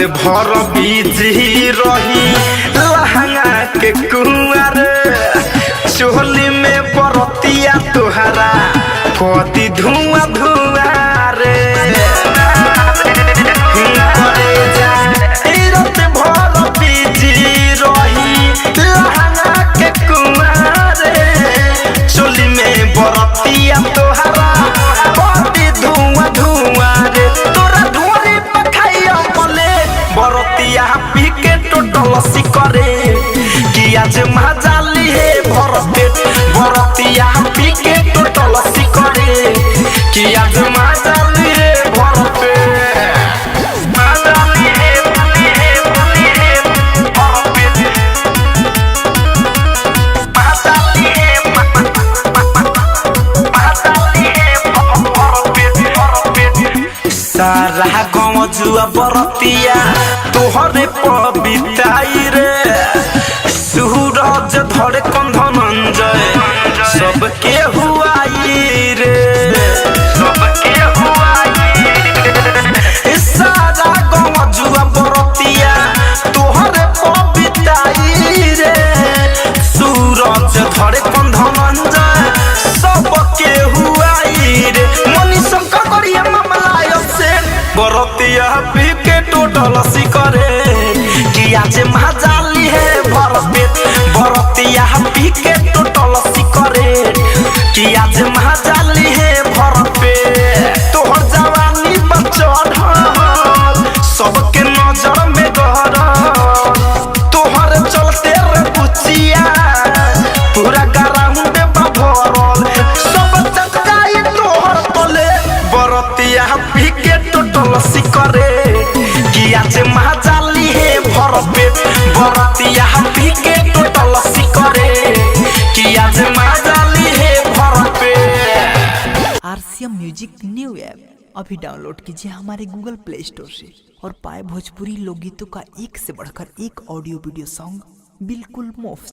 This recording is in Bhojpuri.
भर बिजी रही लहंगा के कुंवर चोली में बरतिया तुहरा कति धुआं धुआं रे रात भर बिजी रही लहंगा के कुंवर चोली में बरतिया तुहरा कति धुआं धुआं रे तोरा धुआं पखाइया बोले बरतिया पी के टोटल सिकरे कि आज मजाली है भरपेट बरतिया पी के टोटल सिकरे कि आज मजाली है भरपेट मजाली है भरपेट मजाली है भरपेट सारा गाँव जुआ बरतिया तोहरे पबिताई रे सूरज धरे कंधनंजय सबके हुआई रे सबके हुआई सारा गाँव जुआ बरतिया तोहरे पबिताई रे सूरज धरे कंधनंजय सबके हुआई रे मनी शंकर करिया मामला से बरतिया पी के टोटल सिकरे कि आज मजाली है भरपेट बरतिया पी के टोटल सिकरे कि आज मजाली है भरपेट तोहर जवानी बचल सबके नजर में गहर तोहर चलते रे पुचिया पूरा ग्राउंड में भरल सब चकाई तोहर तले बरतिया पी के टोटल सिकरे कि आज मजाली है भरपेट बरतिया पी के टोटल सिकरे कि आज मजाली है भरपेट। आरसीएम म्यूजिक न्यू ऐप अभी डाउनलोड कीजिए हमारे गूगल प्ले स्टोर से और पाए भोजपुरी लोकगीतों का एक से बढ़कर एक ऑडियो वीडियो सॉन्ग बिल्कुल मुफ्त।